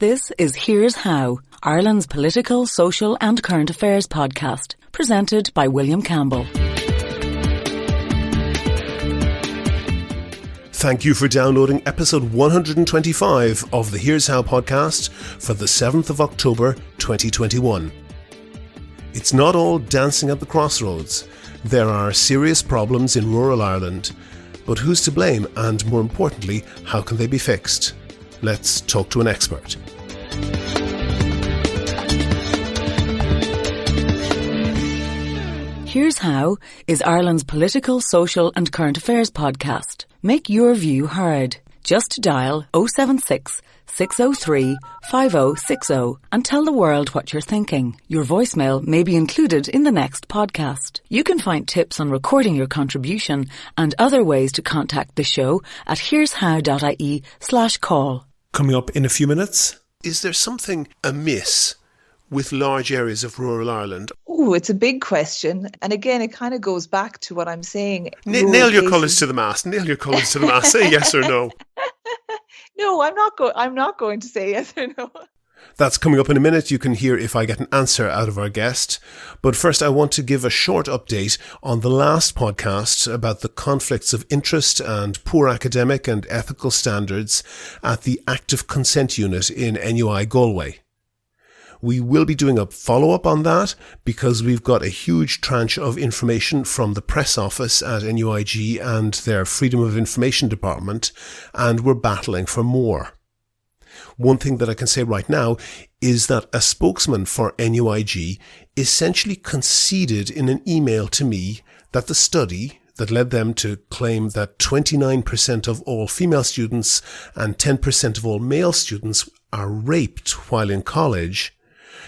This is Here's How, Ireland's political, social and current affairs podcast, presented by William Campbell. Thank you for downloading episode 125 of the Here's How podcast for the 7th of October 2021. It's not all dancing at the crossroads. There are serious problems in rural Ireland, but who's to blame and, more importantly, how can they be fixed? Let's talk to an expert. Here's How is Ireland's political, social and current affairs podcast. Make your view heard. Just dial 076 603 5060 and tell the world what you're thinking. Your voicemail may be included in the next podcast. You can find tips on recording your contribution and other ways to contact the show at here'show.ie/call. Coming up in a few minutes, is there something amiss with large areas of rural Ireland? Oh, it's a big question. And again, it kind of goes back to what I'm saying. Nail your colours to the mast. Nail your colours to the mast. Say yes or no. No, I'm not going to say yes or no. That's coming up in a minute. You can hear if I get an answer out of our guest. But first, I want to give a short update on the last podcast about the conflicts of interest and poor academic and ethical standards at the Active Consent Unit in NUI Galway. We will be doing a follow-up on that because we've got a huge tranche of information from the press office at NUIG and their Freedom of Information department, and we're battling for more. One thing that I can say right now is that a spokesman for NUIG essentially conceded in an email to me that the study that led them to claim that 29% of all female students and 10% of all male students are raped while in college,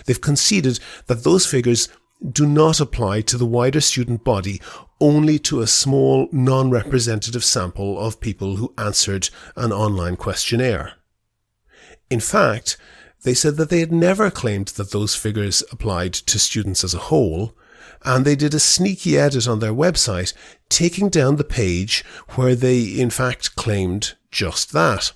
they've conceded that those figures do not apply to the wider student body, only to a small, non-representative sample of people who answered an online questionnaire. In fact, they said that they had never claimed that those figures applied to students as a whole, and they did a sneaky edit on their website, taking down the page where they in fact claimed just that.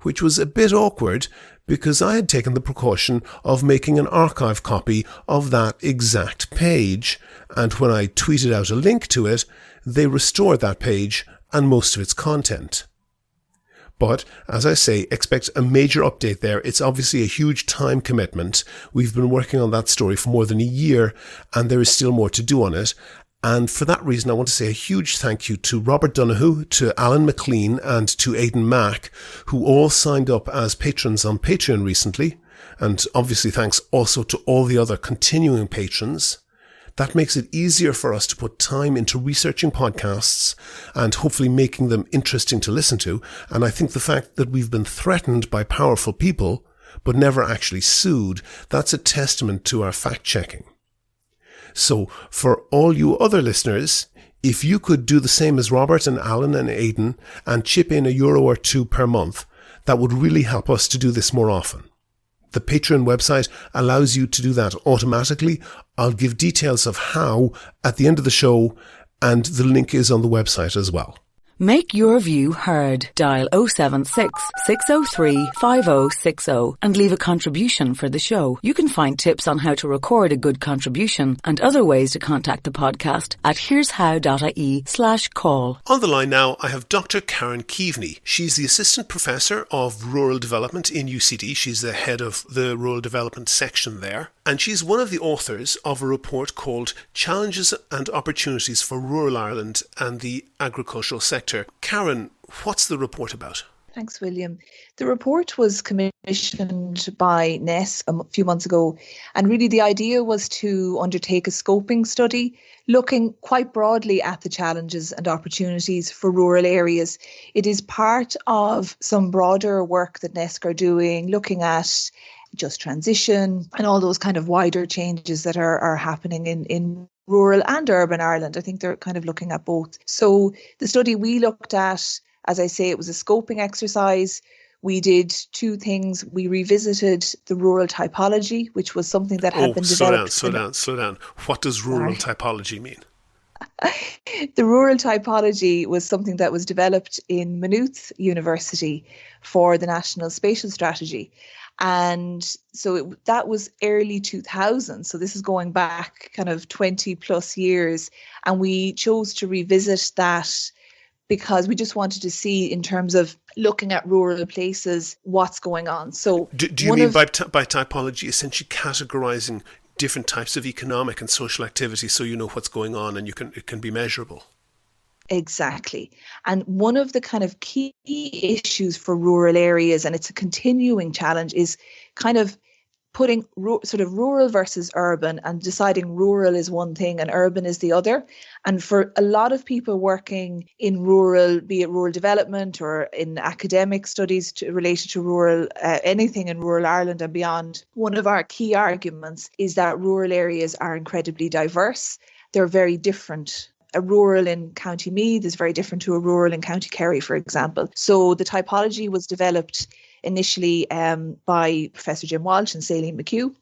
Which was a bit awkward, because I had taken the precaution of making an archive copy of that exact page, and when I tweeted out a link to it, they restored that page and most of its content. But, as I say, expect a major update there. It's obviously a huge time commitment. We've been working on that story for more than a year, and there is still more to do on it. And for that reason, I want to say a huge thank you to Robert Donoghue, to Alan McLean and to Aidan Mack, who all signed up as patrons on Patreon recently. And obviously thanks also to all the other continuing patrons. That makes it easier for us to put time into researching podcasts and hopefully making them interesting to listen to. And I think the fact that we've been threatened by powerful people, but never actually sued, that's a testament to our fact-checking. So, for all you other listeners, if you could do the same as Robert and Alan and Aidan and chip in €1 or €2 per month, that would really help us to do this more often. The Patreon website allows you to do that automatically. I'll give details of how at the end of the show, and the link is on the website as well. Make your view heard. Dial 076 603 5060 and leave a contribution for the show. You can find tips on how to record a good contribution and other ways to contact the podcast at here'show.ie/call. On the line now, I have Dr. Karen Keaveney. She's the Assistant Professor of Rural Development in UCD. She's the head of the Rural Development section there. And she's one of the authors of a report called Challenges and Opportunities for Rural Ireland and the Agricultural Sector. Karen, what's the report about? Thanks, William. The report was commissioned by NES a few months ago, and really the idea was to undertake a scoping study looking quite broadly at the challenges and opportunities for rural areas. It is part of some broader work that NESC are doing, looking at just transition and all those kind of wider changes that are happening in rural and urban Ireland. I think they're kind of looking at both. So the study we looked at, as I say, it was a scoping exercise. We did two things. We revisited the rural typology, which was something that had been developed. Slow down. What does rural typology mean? The rural typology was something that was developed in Maynooth University for the National Spatial Strategy. And so that was early 2000s. So this is going back kind of 20 plus years. And we chose to revisit that because we just wanted to see, in terms of looking at rural places, what's going on. So do you mean by typology essentially categorizing different types of economic and social activity so you know what's going on and it can be measurable? Exactly. And one of the kind of key issues for rural areas, and it's a continuing challenge, is kind of putting sort of rural versus urban and deciding rural is one thing and urban is the other. And for a lot of people working in rural, be it rural development or in academic studies related to rural, anything in rural Ireland and beyond, one of our key arguments is that rural areas are incredibly diverse. They're very different. A rural in County Meath is very different to a rural in County Kerry, for example. So the typology was developed initially by Professor Jim Walsh and Saline McHugh,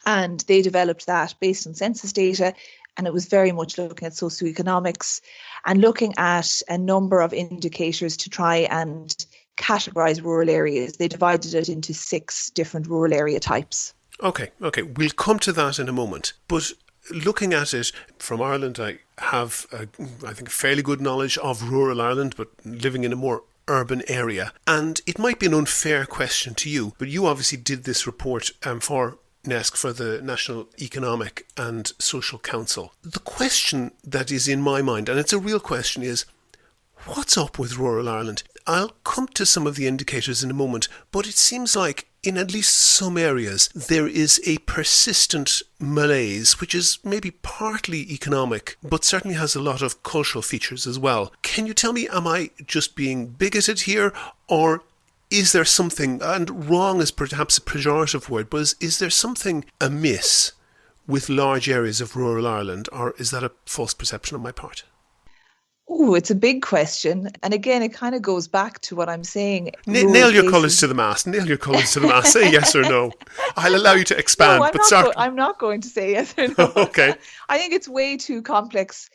and they developed that based on census data, and it was very much looking at socioeconomics and looking at a number of indicators to try and categorise rural areas. They divided it into 6 different rural area types. Okay, we'll come to that in a moment, but looking at it from Ireland, I have, I think, fairly good knowledge of rural Ireland, but living in a more urban area. And it might be an unfair question to you, but you obviously did this report for NESC, for the National Economic and Social Council. The question that is in my mind, and it's a real question, is what's up with rural Ireland? I'll come to some of the indicators in a moment, but it seems like in at least some areas there is a persistent malaise, which is maybe partly economic, but certainly has a lot of cultural features as well. Can you tell me, am I just being bigoted here, or is there something, and wrong is perhaps a pejorative word, but is there something amiss with large areas of rural Ireland, or is that a false perception on my part? Oh, it's a big question. And again, it kind of goes back to what I'm saying. Nail your colours to the mast. Say yes or no. I'll allow you to expand. No, I'm not going to say yes or no. Okay. I think it's way too complex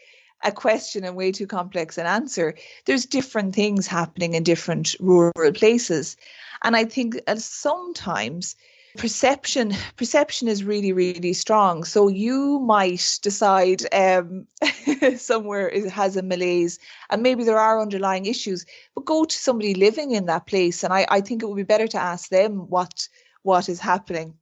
a question and way too complex an answer. There's different things happening in different rural places. And I think sometimes perception is really, really strong. So you might decide somewhere it has a malaise and maybe there are underlying issues, but go to somebody living in that place. And I think it would be better to ask them what is happening.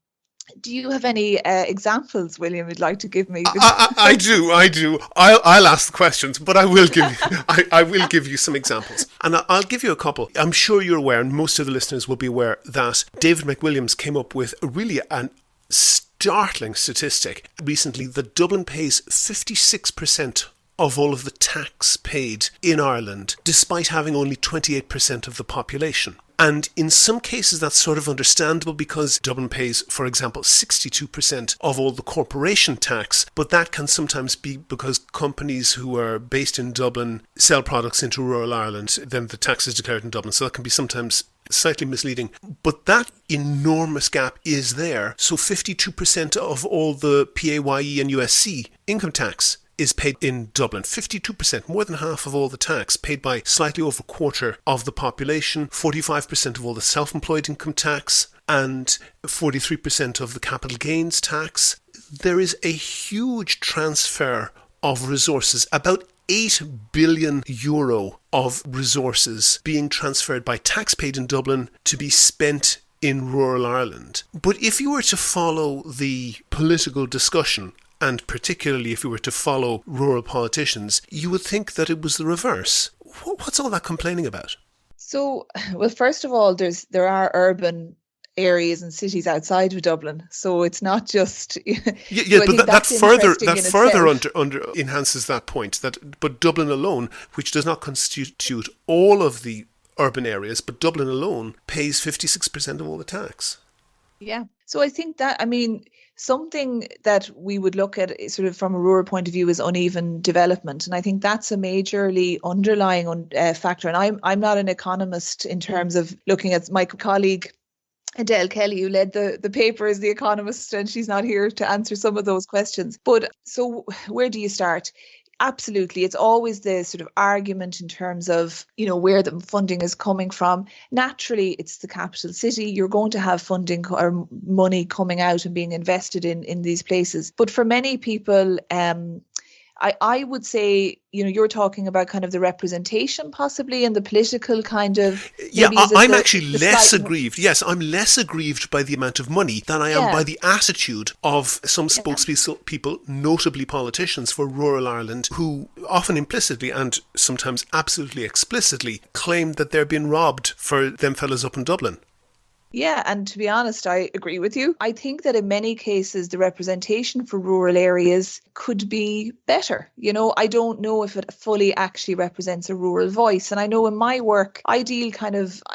Do you have any examples, William, you'd like to give me? I do. I'll ask the questions, but I will give you some examples. And I'll give you a couple. I'm sure you're aware, and most of the listeners will be aware, that David McWilliams came up with really an startling statistic recently that Dublin pays 56% of all of the tax paid in Ireland, despite having only 28% of the population. And in some cases that's sort of understandable because Dublin pays, for example, 62% of all the corporation tax, but that can sometimes be because companies who are based in Dublin sell products into rural Ireland, then the tax is declared in Dublin, so that can be sometimes slightly misleading. But that enormous gap is there. So 52% of all the PAYE and USC income tax is paid in Dublin. 52%, more than half of all the tax, paid by slightly over a quarter of the population, 45% of all the self-employed income tax, and 43% of the capital gains tax. There is a huge transfer of resources, about €8 billion of resources being transferred by tax paid in Dublin to be spent in rural Ireland. But if you were to follow the political discussion, and particularly if you were to follow rural politicians, you would think that it was the reverse. What's all that complaining about? So, well, first of all, there are urban areas and cities outside of Dublin, so it's not just. Yeah, so but that further under enhances that point. But Dublin alone, which does not constitute all of the urban areas, but Dublin alone pays 56% of all the tax. Yeah, so I think that, something that we would look at sort of from a rural point of view is uneven development. And I think that's a majorly underlying factor. And I'm not an economist in terms of looking at my colleague, Adele Kelly, who led the paper as the economist, and she's not here to answer some of those questions. But so where do you start? Absolutely. It's always the sort of argument in terms of, where the funding is coming from. Naturally, it's the capital city. You're going to have funding or money coming out and being invested in these places. But for many people, I would say, you're talking about kind of the representation possibly and the political kind of... Yeah, I'm actually less aggrieved. Yes, I'm less aggrieved by the amount of money than I am by the attitude of some spokespeople, notably politicians for rural Ireland, who often implicitly and sometimes absolutely explicitly claim that they're being robbed for them fellas up in Dublin. Yeah, and to be honest, I agree with you. I think that in many cases, the representation for rural areas could be better. I don't know if it fully actually represents a rural voice. And I know in my work, I deal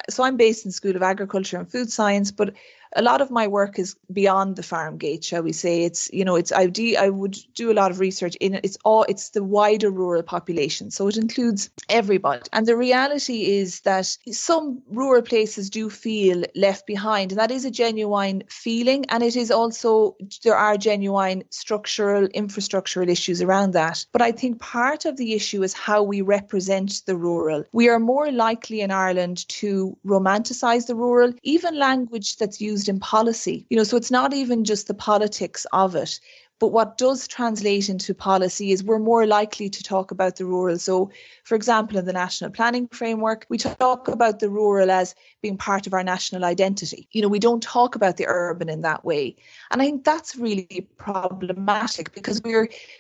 so I'm based in the School of Agriculture and Food Science, but a lot of my work is beyond the farm gate, shall we say. I would do a lot of research in it. It's the wider rural population. So it includes everybody. And the reality is that some rural places do feel left behind. And that is a genuine feeling. And it is also, there are genuine infrastructural issues around that. But I think part of the issue is how we represent the rural. We are more likely in Ireland to romanticize the rural, even language that's used in policy. So it's not even just the politics of it. But what does translate into policy is we're more likely to talk about the rural. So, for example, in the National Planning Framework, we talk about the rural as being part of our national identity. We don't talk about the urban in that way. And I think that's really problematic because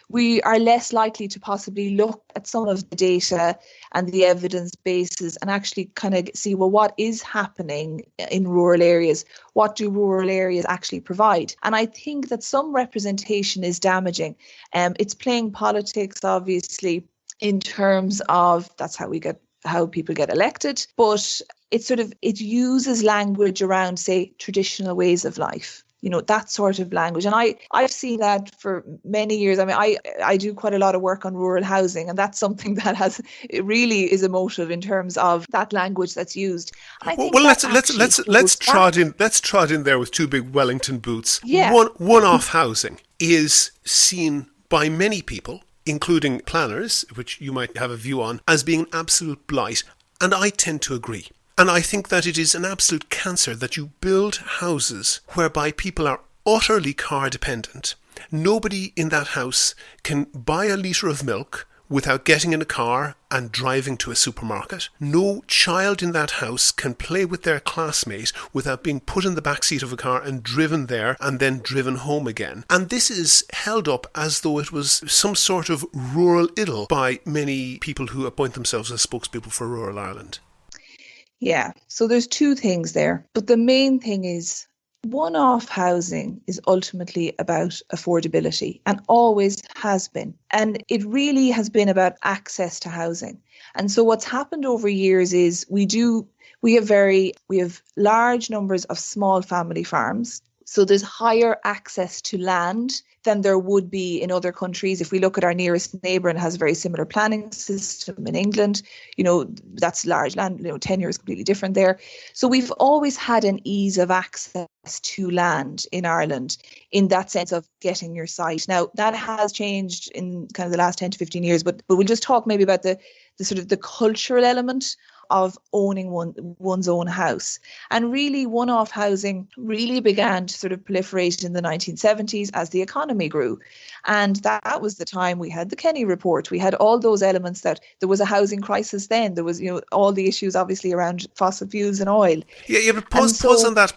we are less likely to possibly look at some of the data and the evidence bases and actually kind of see, well, what is happening in rural areas? What do rural areas actually provide? And I think that some representation is damaging. It's playing politics, obviously, in terms of that's how people get elected, but it uses language around, say, traditional ways of life. That sort of language. And I've seen that for many years. I mean, I do quite a lot of work on rural housing, and that's something that it really is emotive in terms of that language that's used. And I think let's trot in there with two big Wellington boots. Yeah. One-off housing is seen by many people, including planners, which you might have a view on, as being an absolute blight. And I tend to agree. And I think that it is an absolute cancer that you build houses whereby people are utterly car dependent. Nobody in that house can buy a litre of milk without getting in a car and driving to a supermarket. No child in that house can play with their classmate without being put in the backseat of a car and driven there and then driven home again. And this is held up as though it was some sort of rural idyll by many people who appoint themselves as spokespeople for rural Ireland. Yeah, so there's two things there. But the main thing is one-off housing is ultimately about affordability and always has been. And it really has been about access to housing. And so what's happened over years is we have large numbers of small family farms. So there's higher access to land than there would be in other countries. If we look at our nearest neighbour and has a very similar planning system in England, that's large land, tenure is completely different there. So we've always had an ease of access to land in Ireland in that sense of getting your site. Now, that has changed in kind of the last 10 to 15 years, but we'll just talk maybe about the sort of the cultural element of owning one's own house. And really, one-off housing really began to sort of proliferate in the 1970s as the economy grew. And that was the time we had the Kenny report. We had all those elements that there was a housing crisis then. There was, all the issues obviously around fossil fuels and oil. Yeah, but pause on that,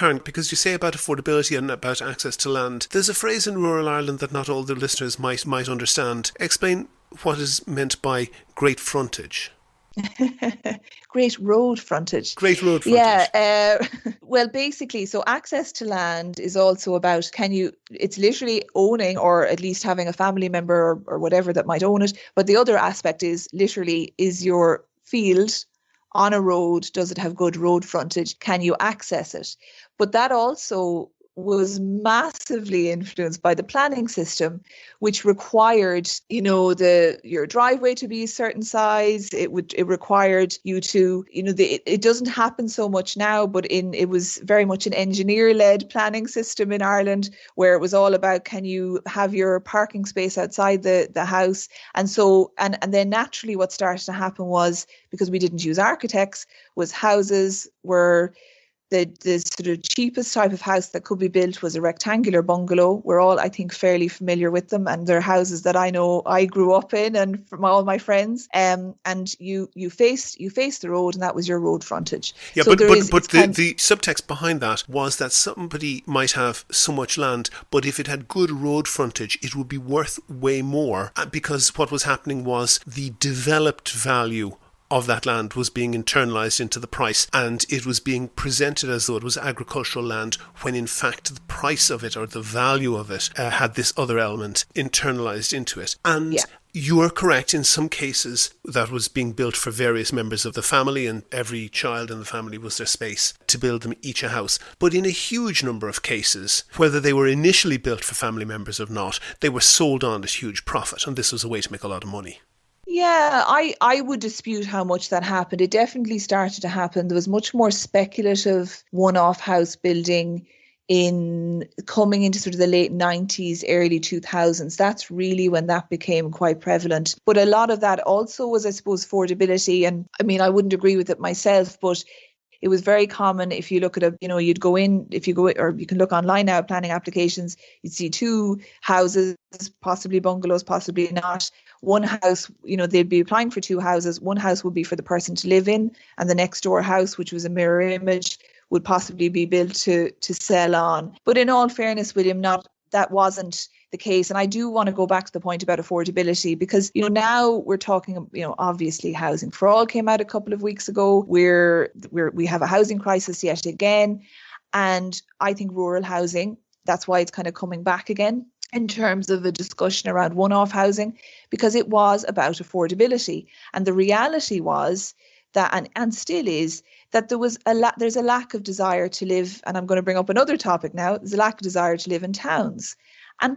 Karen, because you say about affordability and about access to land. There's a phrase in rural Ireland that not all the listeners might understand. Explain what is meant by great frontage. Great road frontage. Yeah. Well, basically, so access to land is also about it's literally owning or at least having a family member or whatever that might own it. But the other aspect is literally, is your field on a road? Does it have good road frontage? Can you access it? But that also was massively influenced by the planning system, which required, your driveway to be a certain size. It required you to, it doesn't happen so much now, but it was very much an engineer-led planning system in Ireland, where it was all about, can you have your parking space outside the house? And so, and then naturally what started to happen was, because we didn't use architects, was houses were the sort of cheapest type of house that could be built was a rectangular bungalow. We're all, I think, fairly familiar with them, and they're houses that I know I grew up in, and from all my friends. And you face the road, and that was your road frontage. Yeah, so but the subtext behind that was that somebody might have so much land, but if it had good road frontage, it would be worth way more, because what was happening was the developed value of that land was being internalised into the price, and it was being presented as though it was agricultural land, when in fact the price of it, or the value of it, had this other element internalised into it. And you are correct, in some cases that was being built for various members of the family, and every child in the family was their space to build them each a house. But in a huge number of cases, whether they were initially built for family members or not, they were sold on at huge profit, and this was a way to make a lot of money. Yeah, I would dispute how much that happened. It definitely started to happen. There was much more speculative one-off house building coming into sort of the late 90s, early 2000s. That's really when that became quite prevalent. But a lot of that also was, I suppose, affordability. And I mean, I wouldn't agree with it myself, but it was very common. If you look at you'd go in, or you can look online now, planning applications, you'd see two houses, possibly bungalows, possibly not. One house, they'd be applying for two houses. One house would be for the person to live in, and the next door house, which was a mirror image, would possibly be built to sell on. But in all fairness, William, that wasn't the case. And I do want to go back to the point about affordability, because, now we're talking, obviously Housing for All came out a couple of weeks ago. We have a housing crisis yet again. And I think rural housing, that's why it's kind of coming back again in terms of a discussion around one-off housing, because it was about affordability. And the reality was that, and still is, that there's a lack of desire to live, and I'm going to bring up another topic now, there's a lack of desire to live in towns. And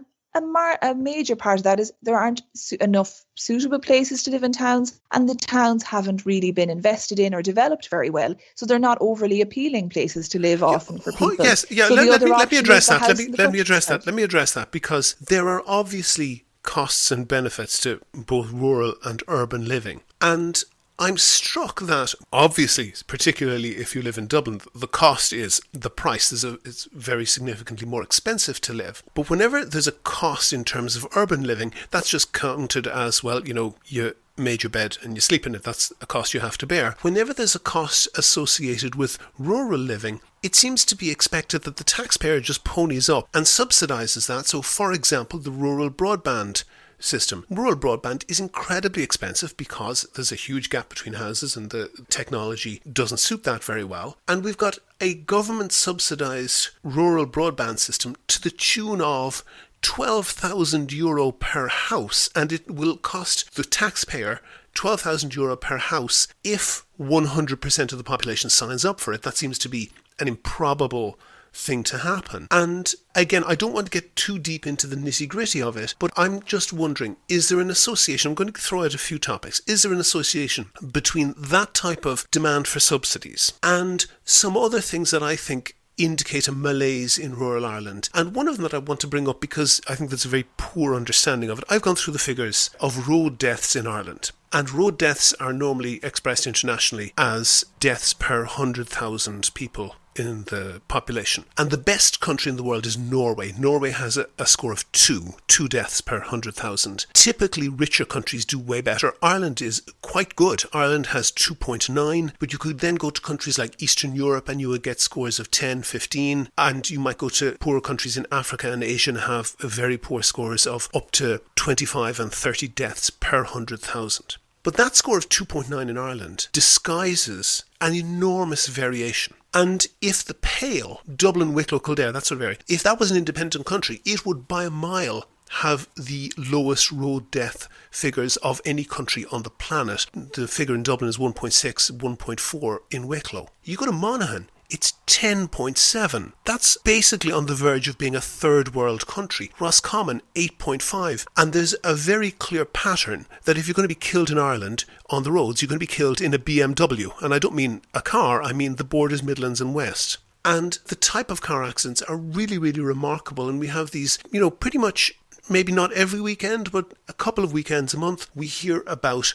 a major part of that is there aren't enough suitable places to live in towns, and the towns haven't really been invested in or developed very well. So they're not overly appealing places to live often for people. Oh, yes, yeah. So let me address that. Let me address that, because there are obviously costs and benefits to both rural and urban living. And I'm struck that, obviously, particularly if you live in Dublin, the cost is the price. It's very significantly more expensive to live. But whenever there's a cost in terms of urban living, that's just counted as, well, you made your bed and you sleep in it. That's a cost you have to bear. Whenever there's a cost associated with rural living, it seems to be expected that the taxpayer just ponies up and subsidises that. So, for example, the rural broadband system. Rural broadband is incredibly expensive because there's a huge gap between houses and the technology doesn't suit that very well. And we've got a government subsidised rural broadband system to the tune of €12,000 per house, and it will cost the taxpayer €12,000 per house if 100% of the population signs up for it. That seems to be an improbable thing to happen. And again, I don't want to get too deep into the nitty-gritty of it, but I'm just wondering, is there an association? I'm going to throw out a few topics. Is there an association between that type of demand for subsidies and some other things that I think indicate a malaise in rural Ireland? And one of them that I want to bring up, because I think there's a very poor understanding of it. I've gone through the figures of road deaths in Ireland. And road deaths are normally expressed internationally as deaths per 100,000 people in the population. And the best country in the world is Norway. Norway has a score of two deaths per 100,000. Typically, richer countries do way better. Ireland is quite good. Ireland has 2.9, but you could then go to countries like Eastern Europe and you would get scores of 10, 15, and you might go to poorer countries in Africa and Asia and have very poor scores of up to 25 and 30 deaths per 100,000. But that score of 2.9 in Ireland disguises an enormous variation. And if the Pale, Dublin, Wicklow, Kildare, that sort of area, if that was an independent country, it would by a mile have the lowest road death figures of any country on the planet. The figure in Dublin is 1.6, 1.4 in Wicklow. You go to Monaghan, it's 10.7. That's basically on the verge of being a third world country. Roscommon, 8.5. And there's a very clear pattern that if you're going to be killed in Ireland on the roads, you're going to be killed in a BMW. And I don't mean a car, I mean the borders, Midlands and West. And the type of car accidents are really, really remarkable. And we have these, pretty much, maybe not every weekend, but a couple of weekends a month, we hear about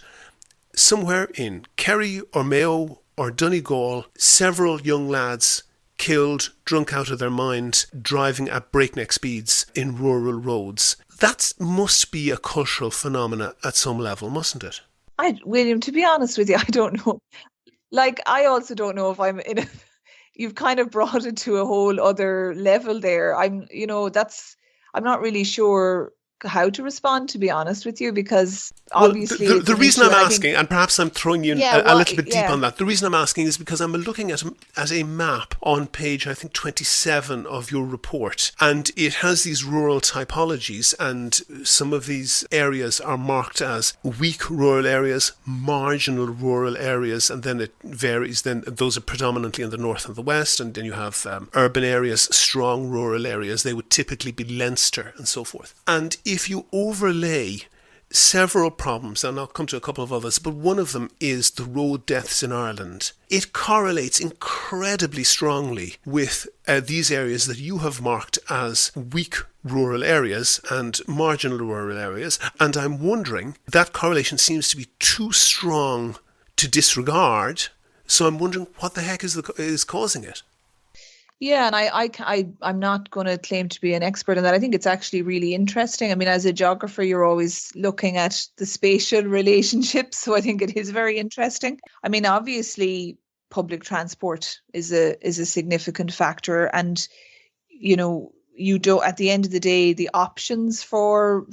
somewhere in Kerry or Mayo or Donegal, several young lads killed, drunk out of their mind, driving at breakneck speeds in rural roads. That must be a cultural phenomena at some level, mustn't it? William, to be honest with you, I don't know. I also don't know if I'm in a... You've kind of brought it to a whole other level there. I'm not really sure how to respond, to be honest with you, because obviously the reason I'm asking, and perhaps I'm throwing you a little bit deep on that, the reason I'm asking is because I'm looking at a map on page, I think, 27 of your report, and it has these rural typologies, and some of these areas are marked as weak rural areas, marginal rural areas, and then it varies. Then those are predominantly in the north and the west, and then you have urban areas, strong rural areas. They would typically be Leinster and so forth. And if you overlay several problems, and I'll come to a couple of others, but one of them is the road deaths in Ireland. It correlates incredibly strongly with these areas that you have marked as weak rural areas and marginal rural areas, and I'm wondering, that correlation seems to be too strong to disregard, so I'm wondering what the heck is causing it. Yeah, and I'm not going to claim to be an expert on that. I think it's actually really interesting. I mean, as a geographer, you're always looking at the spatial relationships, so I think it is very interesting. I mean, obviously, public transport is a significant factor, and you don't. At the end of the day, the options for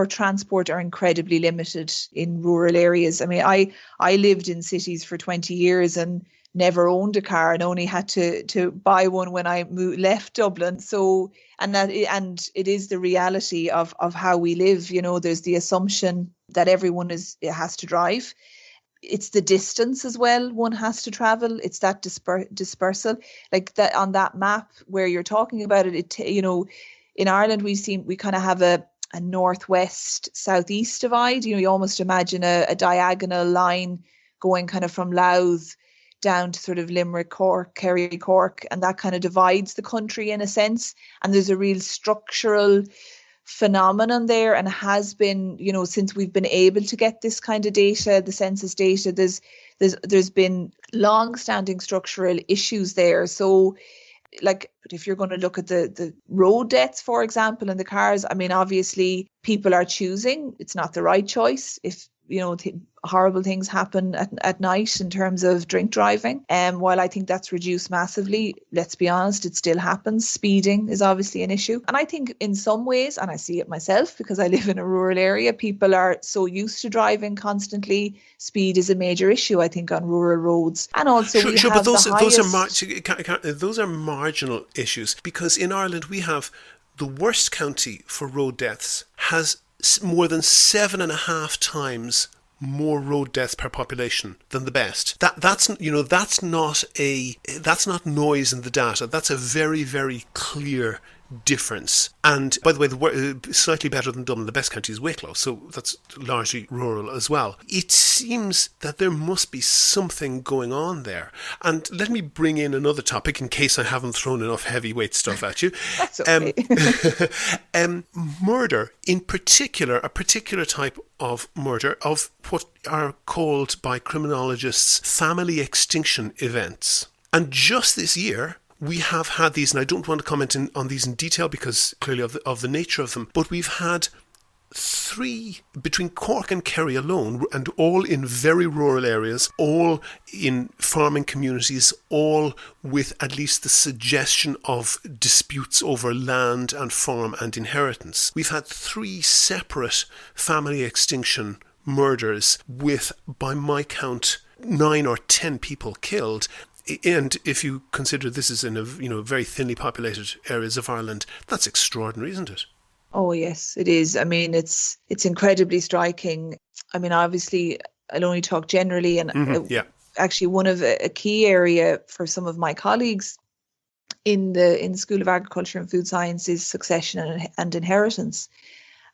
transport are incredibly limited in rural areas. I mean, I lived in cities for 20 years and never owned a car and only had to buy one when I left Dublin. So, and it is the reality of how we live. There's the assumption that everyone has to drive. It's the distance as well one has to travel. It's that dispersal, like that on that map where you're talking about it. In Ireland we kind of have a northwest southeast divide. You almost imagine a diagonal line going kind of from Louth down to sort of Limerick, Cork, Kerry, Cork, and that kind of divides the country in a sense. And there's a real structural phenomenon there, and has been, since we've been able to get this kind of data, the census data, there's been long-standing structural issues there. So, if you're going to look at the road deaths, for example, and the cars, I mean, obviously people are choosing. It's not the right choice. If horrible things happen at night in terms of drink driving. While I think that's reduced massively, let's be honest, it still happens. Speeding is obviously an issue. And I think in some ways, and I see it myself because I live in a rural area, people are so used to driving constantly. Speed is a major issue, I think, on rural roads. And also but those are marginal issues, because in Ireland we have the worst county for road deaths has more than 7.5 times more road deaths per population than the best. That's not noise in the data. That's a very, very clear difference. And by the way, slightly better than Dublin, the best county is Wicklow, so that's largely rural as well. It seems that there must be something going on there. And let me bring in another topic in case I haven't thrown enough heavyweight stuff at you. That's okay. Murder, in particular, a particular type of murder, of what are called by criminologists family extinction events. And just this year, we have had these, and I don't want to comment on these in detail because clearly of the nature of them, but we've had 3 between Cork and Kerry alone, and all in very rural areas, all in farming communities, all with at least the suggestion of disputes over land and farm and inheritance. We've had 3 separate family extinction murders with, by my count, 9 or 10 people killed. And if you consider this is in very thinly populated areas of Ireland, that's extraordinary, isn't it? Oh yes, it is. I mean, it's incredibly striking. I mean, obviously, I'll only talk generally, and actually one of a key area for some of my colleagues in the School of Agriculture and Food Science is succession and inheritance.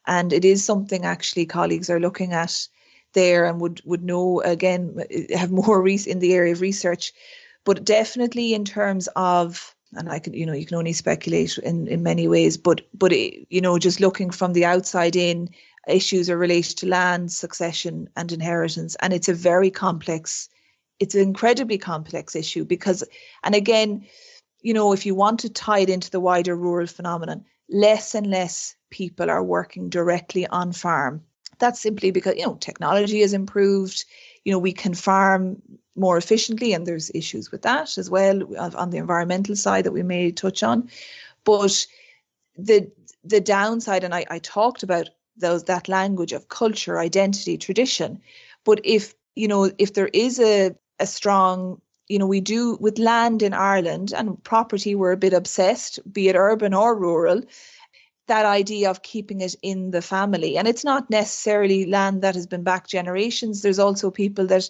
And it is something actually colleagues are looking at there and would know, again, have more in the area of research. But definitely in terms of, and I can, you can only speculate in many ways, but just looking from the outside in, issues are related to land, succession and inheritance. And it's it's an incredibly complex issue because, and again, if you want to tie it into the wider rural phenomenon, less and less people are working directly on farm. That's simply because, technology has improved, we can farm more efficiently, and there's issues with that as well on the environmental side that we may touch on. But the downside, and I talked about that language of culture, identity, tradition. But if there is a strong, we do with land in Ireland and property, we're a bit obsessed, be it urban or rural, that idea of keeping it in the family. And it's not necessarily land that has been back generations. There's also people that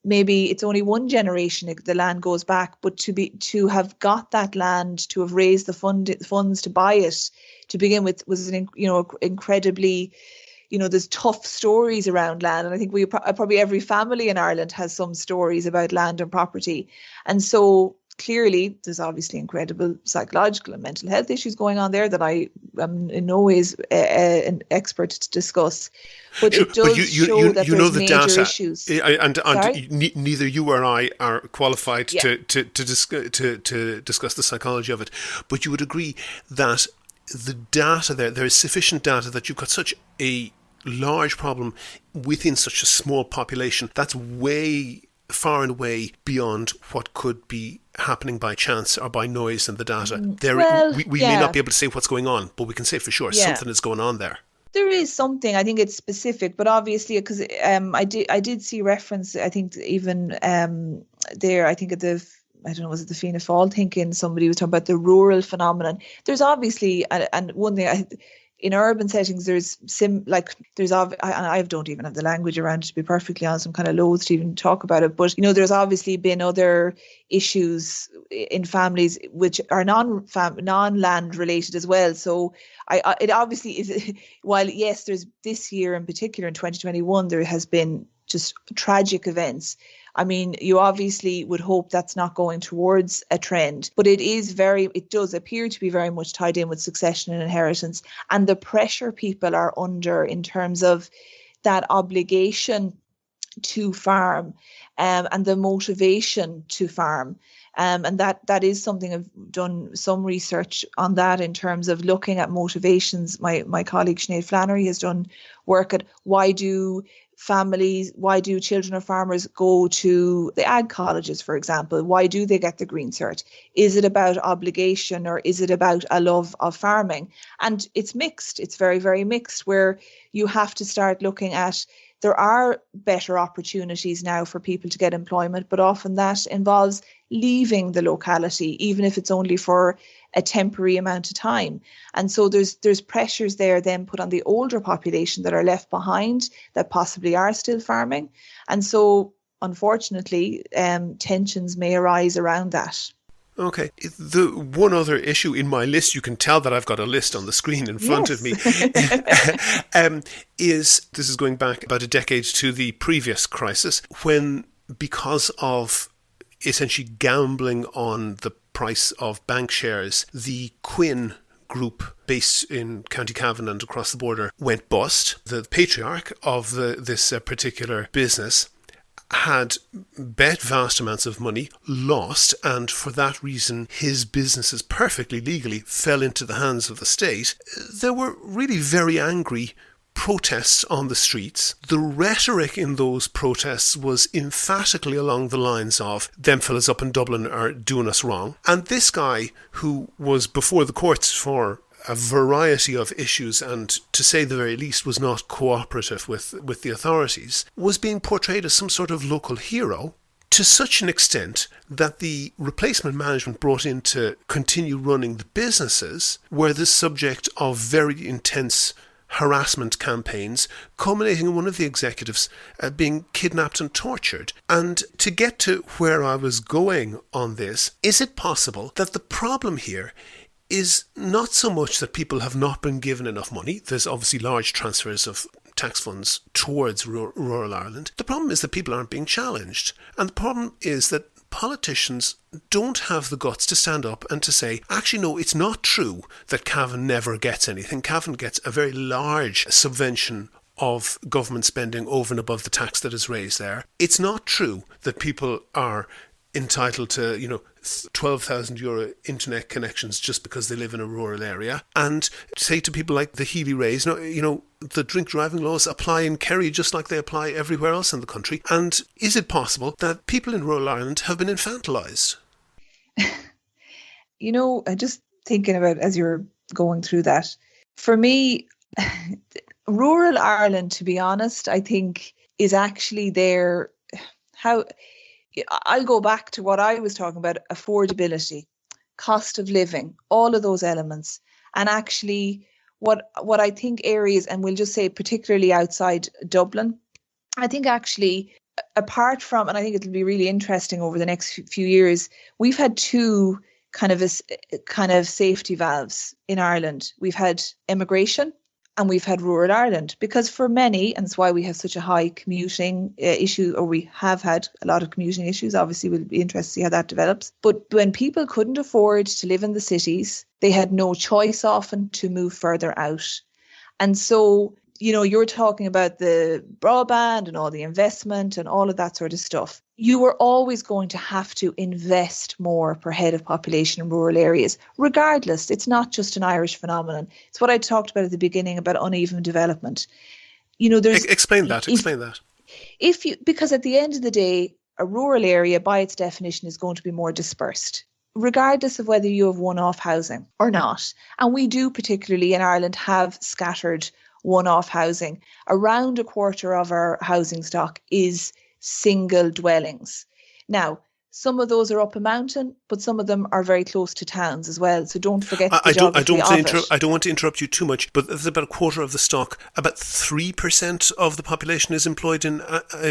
maybe it's only one generation the land goes back, but to have got that land, to have raised the funds to buy it to begin with was an incredibly, there's tough stories around land. And I think probably every family in Ireland has some stories about land and property. And so clearly there's obviously incredible psychological and mental health issues going on there that I am in no ways an expert to discuss. But it does show that there's major data, issues. And neither you or I are qualified to discuss the psychology of it. But you would agree that the data there is sufficient data that you've got such a large problem within such a small population that's way far and away beyond what could be happening by chance or by noise in the data. We may not be able to say what's going on, but we can say for sure something is going on there. There is something. I think it's specific, but obviously, because I did see reference. I think even there. I think at the, I don't know, was it the Fianna Fáil thinking somebody was talking about the rural phenomenon. There's obviously, and one thing in urban settings, I don't even have the language around it, to be perfectly honest. I'm kind of loath to even talk about it. But, there's obviously been other issues in families which are non-land related as well. So it obviously is, while yes, there's this year in particular, in 2021, there has been just tragic events. I mean, you obviously would hope that's not going towards a trend, but it does appear to be very much tied in with succession and inheritance and the pressure people are under in terms of that obligation to farm and the motivation to farm. And that is something I've done some research on that in terms of looking at motivations. My colleague Sinead Flannery has done work at why do children of farmers go to the ag colleges, for example? Why do they get the green cert? Is it about obligation or is it about a love of farming? And it's mixed. It's very, very mixed, where you have to start looking at, there are better opportunities now for people to get employment, but often that involves leaving the locality, even if it's only for a temporary amount of time. And so there's pressures there then put on the older population that are left behind that possibly are still farming. And so unfortunately, tensions may arise around that. Okay. The one other issue in my list, you can tell that I've got a list on the screen in front of me, this is going back about a decade to the previous crisis, when, because of essentially gambling on the price of bank shares, the Quinn group based in County Cavan and across the border went bust. The patriarch of this particular business had bet vast amounts of money, lost, and for that reason his businesses perfectly legally fell into the hands of the state. There were really very angry protests on the streets. The rhetoric in those protests was emphatically along the lines of, them fellas up in Dublin are doing us wrong. And this guy, who was before the courts for a variety of issues and, to say the very least, was not cooperative with the authorities, was being portrayed as some sort of local hero, to such an extent that the replacement management brought in to continue running the businesses were the subject of very intense harassment campaigns, culminating in one of the executives being kidnapped and tortured. And to get to where I was going on this, is it possible that the problem here is not so much that people have not been given enough money? There's obviously large transfers of tax funds towards rural Ireland. The problem is that people aren't being challenged. And the problem is that politicians don't have the guts to stand up and to say, actually, no, it's not true that Cavan never gets anything. Cavan gets a very large subvention of government spending over and above the tax that is raised there. It's not true that people are entitled to, 12,000 euro internet connections just because they live in a rural area. And say to people like the Healy Rays, the drink driving laws apply in Kerry just like they apply everywhere else in the country. And is it possible that people in rural Ireland have been infantilised? Just thinking about as you're going through that, for me, rural Ireland, to be honest, I think is actually there. I'll go back to what I was talking about, affordability, cost of living, all of those elements. And actually what I think areas, and we'll just say particularly outside Dublin, I think actually apart from, and I think it'll be really interesting over the next few years, we've had two kind of safety valves in Ireland. We've had immigration and we've had rural Ireland, because for many, and it's why we have such a high commuting issue, or we have had a lot of commuting issues. Obviously, we'll be interested to see how that develops. But when people couldn't afford to live in the cities, they had no choice often to move further out. And so, you're talking about the broadband and all the investment and all of that sort of stuff. You were always going to have to invest more per head of population in rural areas. Regardless, it's not just an Irish phenomenon. It's what I talked about at the beginning about uneven development. Explain that. Because at the end of the day, a rural area by its definition is going to be more dispersed, regardless of whether you have one-off housing or not. And we do, particularly in Ireland, have scattered one-off housing. Around a quarter of our housing stock is single dwellings. Now, some of those are up a mountain, but some of them are very close to towns as well. So don't forget the geography of it. I don't want to interrupt you too much, but there's about a quarter of the stock. About 3% of the population is employed in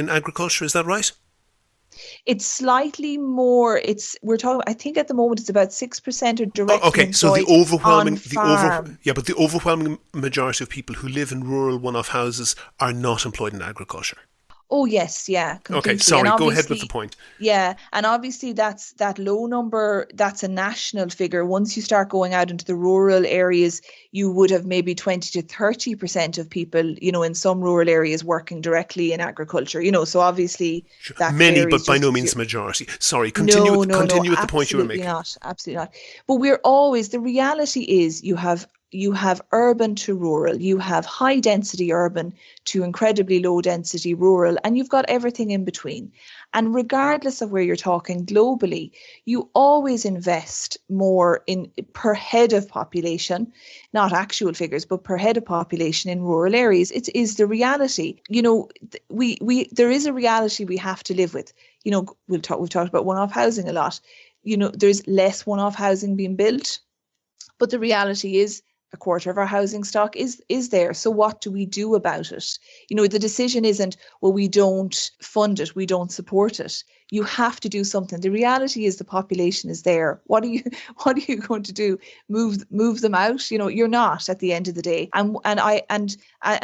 agriculture. Is that right? It's slightly more. We're talking. I think at the moment it's about 6% are directly employed. So but the overwhelming majority of people who live in rural one-off houses are not employed in agriculture. Oh yes, yeah. Completely. Okay, sorry. Go ahead with the point. Yeah, and obviously that low number. That's a national figure. Once you start going out into the rural areas, you would have maybe 20 to 30% of people, in some rural areas working directly in agriculture. So obviously that many, but by no means the majority. Sorry, continue with the point you were making. Absolutely not. But the reality is you have urban to rural, you have high density urban to incredibly low density rural, and you've got everything in between. And regardless of where you're talking globally, you always invest more in per head of population, not actual figures, but per head of population in rural areas. It is the reality. There is a reality we have to live with. We've talked about one-off housing a lot. There's less one-off housing being built, but the reality is a quarter of our housing stock is there. So what do we do about it? The decision isn't, well, we don't fund it, we don't support it. You have to do something. The reality is the population is there. What are you going to do? Move them out? You're not at the end of the day. And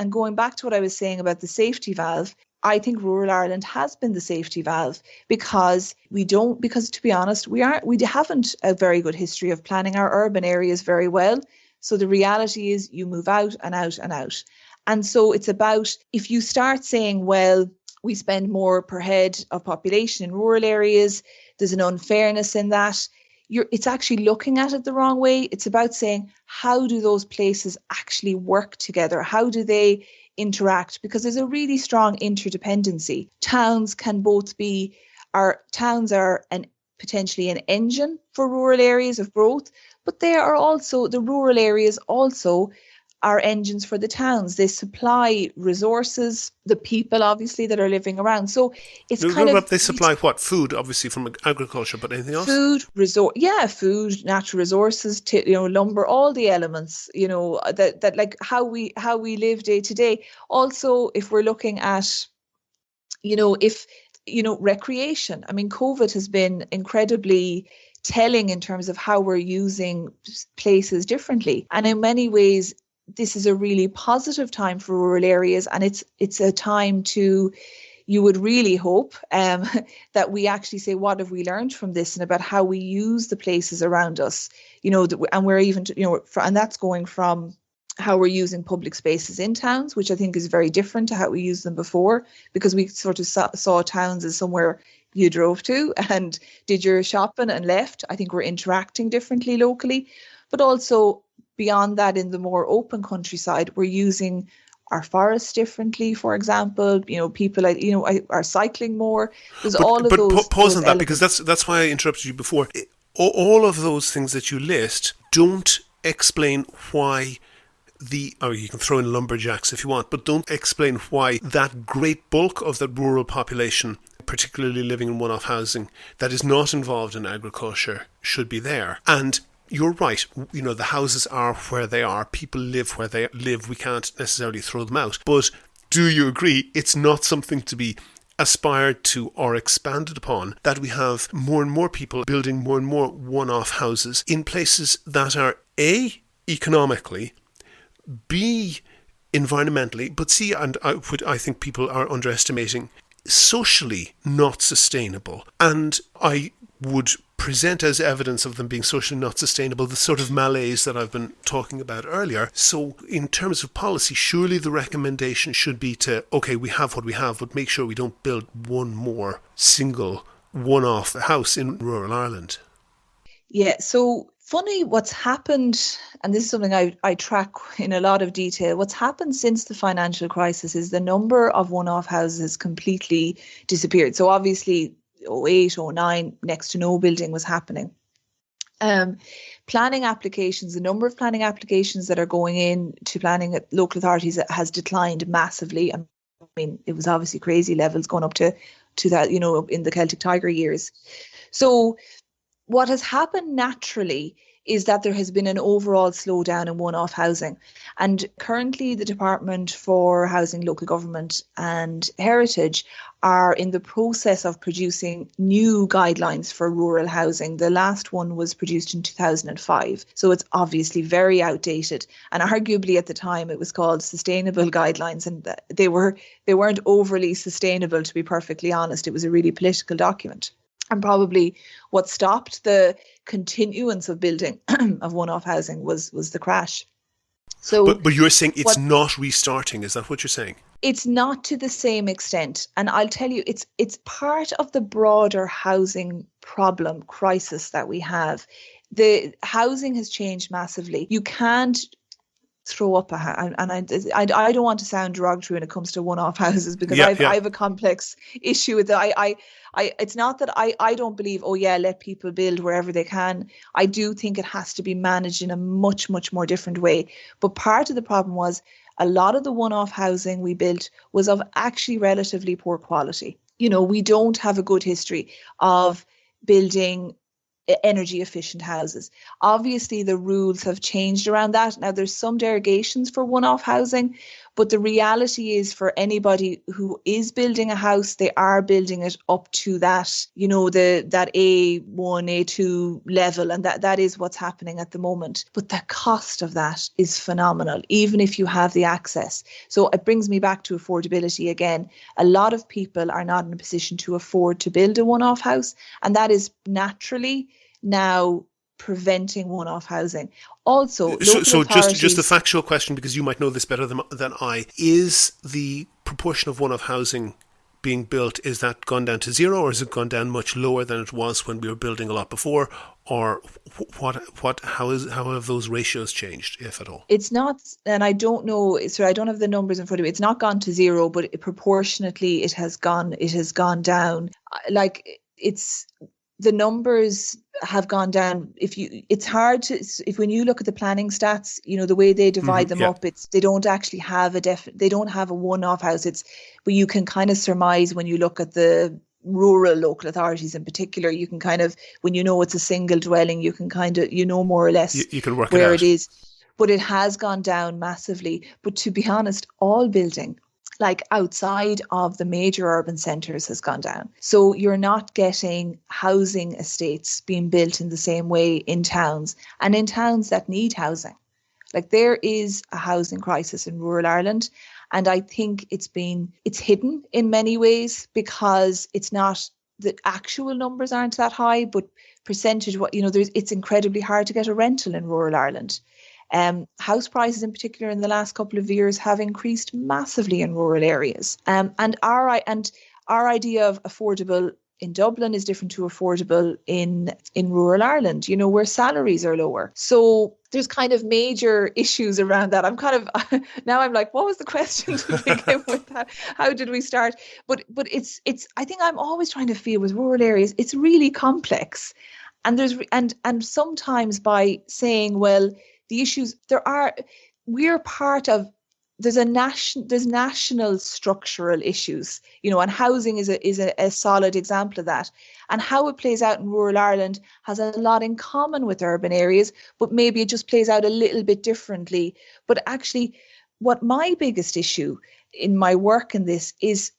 going back to what I was saying about the safety valve, I think rural Ireland has been the safety valve because to be honest, we haven't a very good history of planning our urban areas very well. So the reality is you move out and out and out. And so it's about, if you start saying, well, we spend more per head of population in rural areas, there's an unfairness in that, it's actually looking at it the wrong way. It's about saying, how do those places actually work together? How do they interact? Because there's a really strong interdependency. Towns are potentially an engine for rural areas of growth, but they are also, the rural areas also are engines for the towns. They supply resources, the people obviously that are living around. So it's They supply what? Food, obviously, from agriculture, but anything else? Food, food, natural resources, lumber, all the elements, that like how we live day to day. Also, if we're looking at, recreation. I mean, COVID has been incredibly telling in terms of how we're using places differently. And in many ways, this is a really positive time for rural areas, and it's a time to, you would really hope that we actually say, what have we learned from this, and about how we use the places around us, and we're even, and that's going from how we're using public spaces in towns, which I think is very different to how we used them before, because we sort of saw towns as somewhere you drove to and did your shopping and left. I think we're interacting differently locally, but also beyond that, in the more open countryside, we're using our forests differently, for example. People are cycling more. There's all of those. But pause on that, elements. because that's why I interrupted you before. All of those things that you list don't explain why or you can throw in lumberjacks if you want, but don't explain why that great bulk of the rural population, particularly living in one-off housing, that is not involved in agriculture, should be there. And you're right, the houses are where they are, people live where they live, we can't necessarily throw them out. But do you agree it's not something to be aspired to or expanded upon, that we have more and more people building more and more one-off houses in places that are A, economically, B, environmentally, but C, and I think people are underestimating, socially not sustainable. And I would present as evidence of them being socially not sustainable the sort of malaise that I've been talking about earlier. So in terms of policy, surely the recommendation should be to, okay, we have what we have, but make sure we don't build one more single one-off house in rural Ireland. Yeah, so funny what's happened, and this is something I track in a lot of detail. What's happened since the financial crisis is the number of one-off houses has completely disappeared. So obviously 2008, 2009, next to no building was happening. Planning applications, the number of planning applications that are going in to planning at local authorities has declined massively. I mean, it was obviously crazy levels going up to that, in the Celtic Tiger years. So what has happened naturally is that there has been an overall slowdown in one-off housing. And currently the Department for Housing, Local Government and Heritage are in the process of producing new guidelines for rural housing. The last one was produced in 2005. So it's obviously very outdated. And arguably at the time it was called Sustainable Guidelines, and they weren't overly sustainable, to be perfectly honest. It was a really political document. And probably what stopped the continuance of building of one-off housing was the crash. So, but you're saying it's not restarting. Is that what you're saying? It's not to the same extent. And I'll tell you, it's part of the broader housing crisis that we have. The housing has changed massively. You can't throw up a house, and I don't want to sound derogatory when it comes to one-off houses, because I have a complex issue with that. It's not that I don't believe, let people build wherever they can. I do think it has to be managed in a much, much more different way. But part of the problem was a lot of the one-off housing we built was of actually relatively poor quality. We don't have a good history of building energy efficient houses. Obviously the rules have changed around that. Now there's some derogations for one-off housing, but the reality is for anybody who is building a house, they are building it up to that, that A1, A2 level, and that is what's happening at the moment. But the cost of that is phenomenal, even if you have the access. So it brings me back to affordability again. A lot of people are not in a position to afford to build a one-off house, and that is naturally now preventing one-off housing. Also, so just a factual question, because you might know this better than I. Is the proportion of one-off housing being built, is that gone down to zero, or has it gone down much lower than it was when we were building a lot before? Or how have those ratios changed, if at all? It's not, and I don't know, so I don't have the numbers in front of me. It's not gone to zero, but proportionately it has gone down. the numbers have gone down. It's hard to, if when you look at the planning stats, the way they divide them up, they don't actually have they don't have a one-off house. But you can kind of surmise when you look at the rural local authorities in particular, you can kind of, when it's a single dwelling, you can kind of, more or less you can work where it out. It is. But it has gone down massively. But to be honest, all building, like outside of the major urban centres, has gone down. So you're not getting housing estates being built in the same way in towns, and in towns that need housing. Like, there is a housing crisis in rural Ireland. And I think it's hidden in many ways, because the actual numbers aren't that high, but percentage, it's incredibly hard to get a rental in rural Ireland. House prices in particular in the last couple of years have increased massively in rural areas. And our idea of affordable in Dublin is different to affordable in rural Ireland, where salaries are lower. So there's kind of major issues around that. I'm kind of, now I'm like, what was the question to begin with? How did we start? But it's, I think I'm always trying to feel with rural areas, it's really complex. And and sometimes by saying, well, the issues we're part of, there's national structural issues, and housing is a solid example of that. And how it plays out in rural Ireland has a lot in common with urban areas, but maybe it just plays out a little bit differently. But actually, what my biggest issue in my work in this is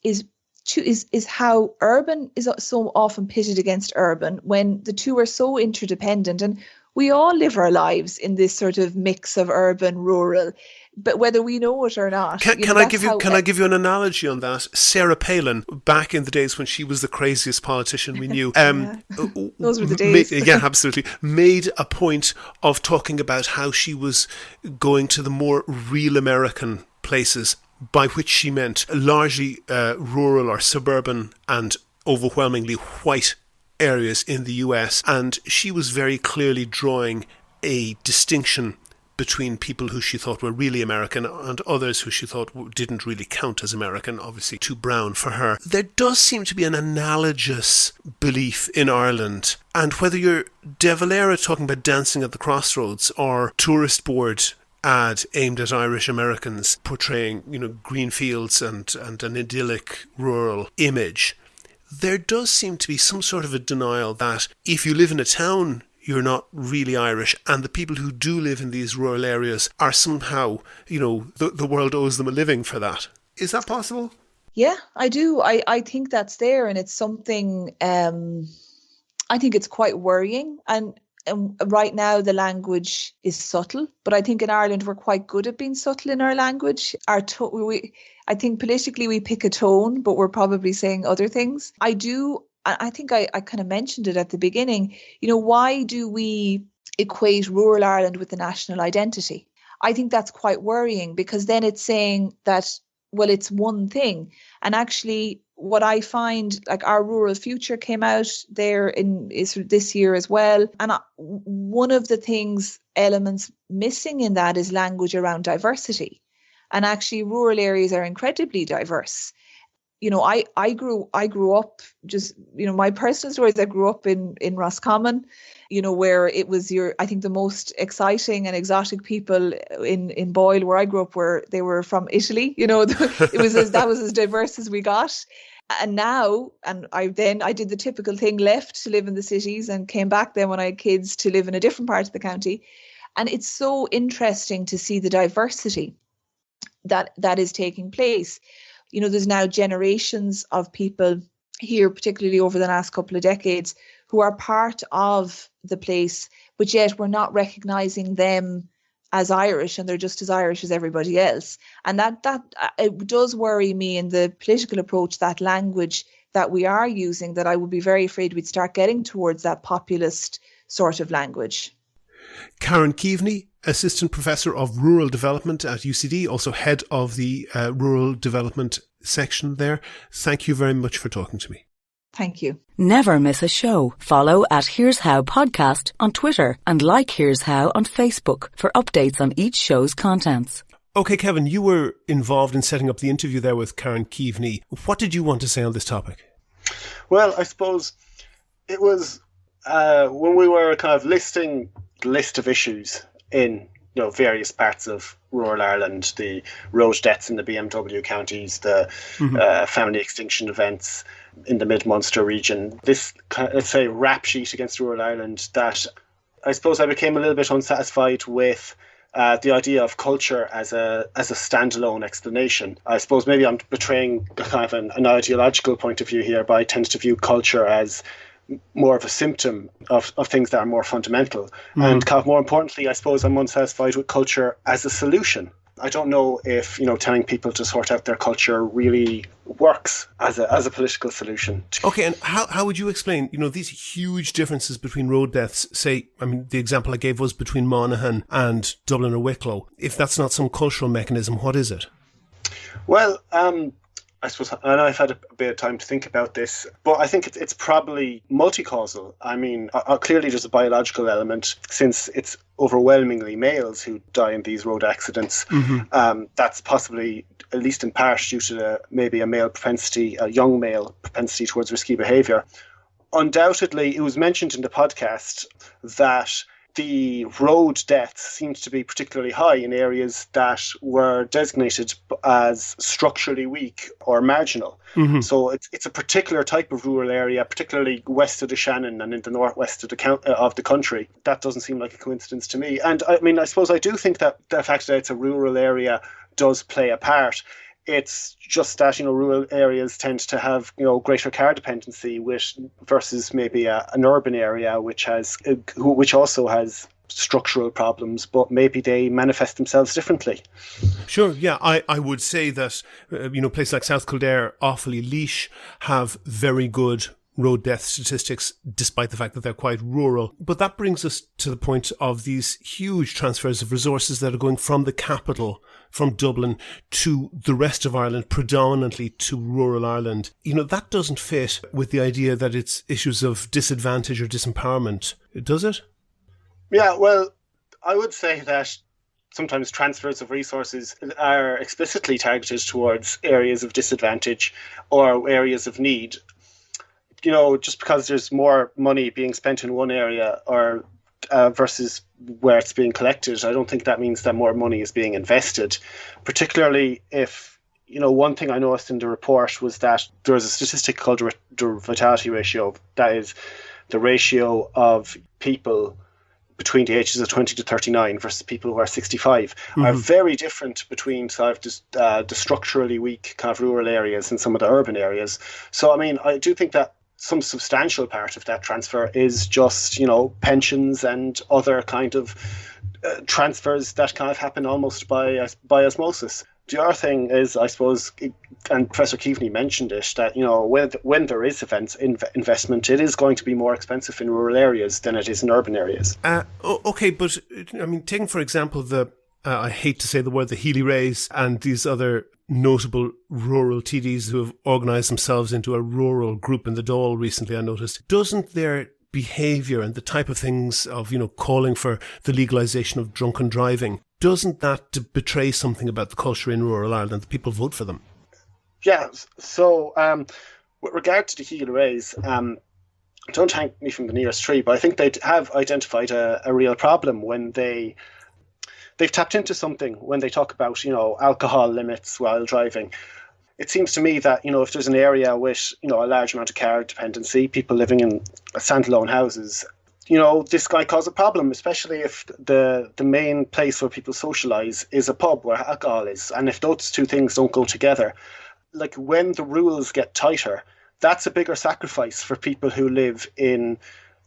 how urban is so often pitted against urban, when the two are so interdependent. And we all live our lives in this sort of mix of urban, rural, but whether we know it or not. Can I give you an analogy on that? Sarah Palin, back in the days when she was the craziest politician we knew, those were the days. Absolutely, made a point of talking about how she was going to the more real American places, by which she meant largely rural or suburban and overwhelmingly white areas in the US, and she was very clearly drawing a distinction between people who she thought were really American and others who she thought didn't really count as American, obviously too brown for her. There does seem to be an analogous belief in Ireland, and whether you're De Valera talking about dancing at the crossroads or tourist board ad aimed at Irish Americans portraying, green fields and an idyllic rural image, there does seem to be some sort of a denial that if you live in a town, you're not really Irish, and the people who do live in these rural areas are somehow, the world owes them a living for that. Is that possible? Yeah, I do. I think that's there, and it's something, I think it's quite worrying. And right now the language is subtle, but I think in Ireland we're quite good at being subtle in our language. I think politically we pick a tone, but we're probably saying other things. I think I kind of mentioned it at the beginning. Why do we equate rural Ireland with the national identity? I think that's quite worrying, because then it's saying that, well, it's one thing. And actually, what I find, like, our Rural Future came out there is this year as well. And one of the elements missing in that is language around diversity. And actually, rural areas are incredibly diverse. I grew up just, my personal story is I grew up in Roscommon, where it was I think the most exciting and exotic people in Boyle, where I grew up, they were from Italy. That was as diverse as we got. And now, I did the typical thing, left to live in the cities and came back then when I had kids to live in a different part of the county. And it's so interesting to see the diversity that is taking place. There's now generations of people here, particularly over the last couple of decades, who are part of the place, but yet we're not recognising them as Irish, and they're just as Irish as everybody else. And that it does worry me in the political approach, that language that we are using, that I would be very afraid we'd start getting towards that populist sort of language. Karen Keaveney, Assistant Professor of Rural Development at UCD, also Head of the Rural Development section there. Thank you very much for talking to me. Thank you. Never miss a show. Follow at Here's How Podcast on Twitter and like Here's How on Facebook for updates on each show's contents. Okay, Kevin, you were involved in setting up the interview there with Karen Keaveney. What did you want to say on this topic? Well, I suppose it was when we were kind of listing the list of issues in various parts of rural Ireland, the road deaths in the BMW counties, the family extinction events in the Mid-Munster region, this, let's say, rap sheet against rural Ireland, that I suppose I became a little bit unsatisfied with the idea of culture as a standalone explanation. I suppose maybe I'm betraying kind of an ideological point of view here, but I tend to view culture as more of a symptom of things that are more fundamental. And kind of more importantly, I suppose I'm unsatisfied with culture as a solution. I don't know if telling people to sort out their culture really works as a political solution. Okay, and how would you explain these huge differences between road deaths? Say, I mean, the example I gave was between Monaghan and Dublin or Wicklow. If that's not some cultural mechanism, what is it? Well, I suppose, and I've had a bit of time to think about this, but I think it's probably multi-causal. I mean, clearly there's a biological element, since it's overwhelmingly males who die in these road accidents. That's possibly, at least in part, due to maybe a young male propensity towards risky behaviour. Undoubtedly, it was mentioned in the podcast that the road deaths seemed to be particularly high in areas that were designated as structurally weak or marginal. So it's a particular type of rural area, particularly west of the Shannon and in the northwest of the country. That doesn't seem like a coincidence to me. And I mean, I suppose I do think that the fact that it's a rural area does play a part. It's just that rural areas tend to have greater car dependency versus maybe an urban area which also has structural problems, but maybe they manifest themselves differently. Sure, yeah, I would say that places like South Kildare, Offaly, Laois have very good road death statistics, despite the fact that they're quite rural. But that brings us to the point of these huge transfers of resources that are going from the capital, from Dublin, to the rest of Ireland, predominantly to rural Ireland. That doesn't fit with the idea that it's issues of disadvantage or disempowerment, does it? Yeah, well, I would say that sometimes transfers of resources are explicitly targeted towards areas of disadvantage or areas of need. Just because there's more money being spent in one area or versus where it's being collected, I don't think that means that more money is being invested. Particularly if, one thing I noticed in the report was that there was a statistic called the vitality ratio. That is the ratio of people between the ages of 20 to 39 versus people who are 65 are very different between sort of the structurally weak kind of rural areas and some of the urban areas. So, I mean, I do think that some substantial part of that transfer is just, pensions and other kind of transfers that kind of happen almost by osmosis. The other thing is, I suppose, and Professor Keaveney mentioned it, that when there is investment, it is going to be more expensive in rural areas than it is in urban areas. Okay, but I mean, taking for example I hate to say the word, the Healy Rays and these other notable rural TDs who have organised themselves into a rural group in the Dáil recently, I noticed. Doesn't their behaviour and the type of things of, calling for the legalisation of drunken driving, doesn't that betray something about the culture in rural Ireland that people vote for them? Yeah, so with regard to the Healy Rays, don't hang me from the nearest tree, but I think they have identified a real problem when they've tapped into something when they talk about, alcohol limits while driving. It seems to me that, if there's an area with, a large amount of car dependency, people living in standalone houses, this might cause a problem, especially if the main place where people socialise is a pub where alcohol is. And if those two things don't go together, like when the rules get tighter, that's a bigger sacrifice for people who live in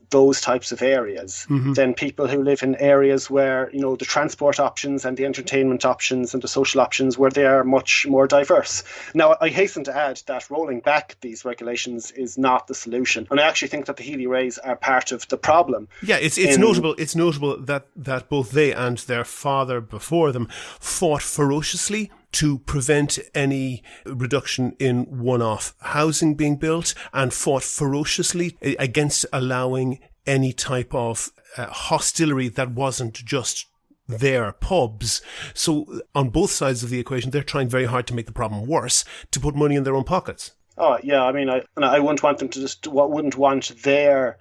those types of areas than people who live in areas where, the transport options and the entertainment options and the social options, where they are much more diverse. Now, I hasten to add that rolling back these regulations is not the solution. And I actually think that the Healy Rays are part of the problem. Yeah, it's notable that both they and their father before them fought ferociously to prevent any reduction in one-off housing being built, and fought ferociously against allowing any type of hostelry that wasn't just their pubs. So on both sides of the equation, they're trying very hard to make the problem worse, to put money in their own pockets. Oh, yeah, I mean, I wouldn't want them to wouldn't want their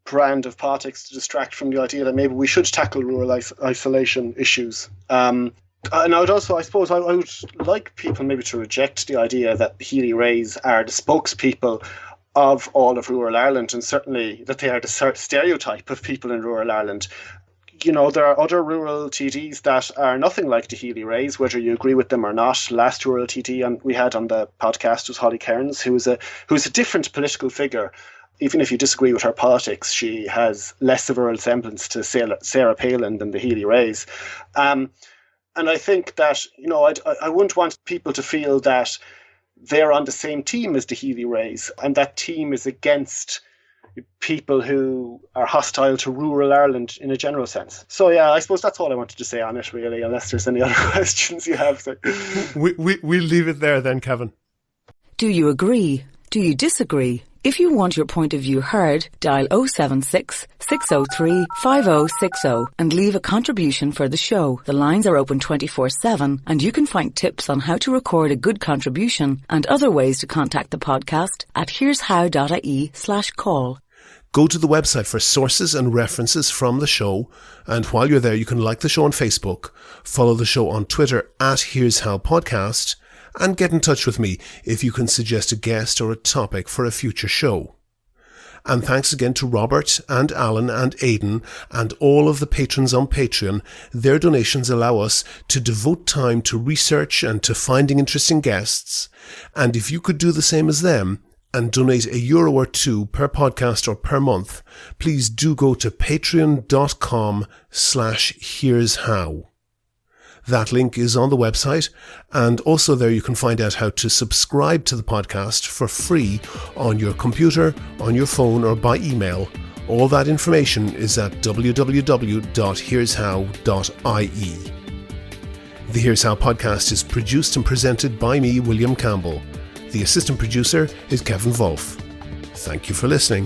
brand of politics to distract from the idea that maybe we should tackle rural isolation issues. And I would also, I suppose, I would like people maybe to reject the idea that the Healy-Raes are the spokespeople of all of rural Ireland, and certainly that they are the stereotype of people in rural Ireland. You know, there are other rural TDs that are nothing like the Healy-Raes, whether you agree with them or not. Last rural TD we had on the podcast was Holly Cairns, who is a different political figure. Even if you disagree with her politics, she has less of a resemblance to Sarah Palin than the Healy-Raes. And I think that, you know, I wouldn't want people to feel that they're on the same team as the Healy-Raes, and that team is against people who are hostile to rural Ireland in a general sense. So yeah, I suppose that's all I wanted to say on it, really, unless there's any other questions you have. So. We'll leave it there then, Kevin. Do you agree? Do you disagree? If you want your point of view heard, dial 076 603 5060 and leave a contribution for the show. The lines are open 24/7 and you can find tips on how to record a good contribution and other ways to contact the podcast at here'show.ie/call. Go to the website for sources and references from the show, and while you're there you can like the show on Facebook, follow the show on Twitter at Here's How Podcast, and get in touch with me if you can suggest a guest or a topic for a future show. And thanks again to Robert and Alan and Aidan and all of the patrons on Patreon. Their donations allow us to devote time to research and to finding interesting guests. And if you could do the same as them and donate €1 or €2 per podcast or per month, please do go to patreon.com/here'show. That link is on the website, and also there you can find out how to subscribe to the podcast for free on your computer, on your phone, or by email. All that information is at www.here'show.ie. The Here's How podcast is produced and presented by me, William Campbell. The assistant producer is Kevin Wolf. Thank you for listening.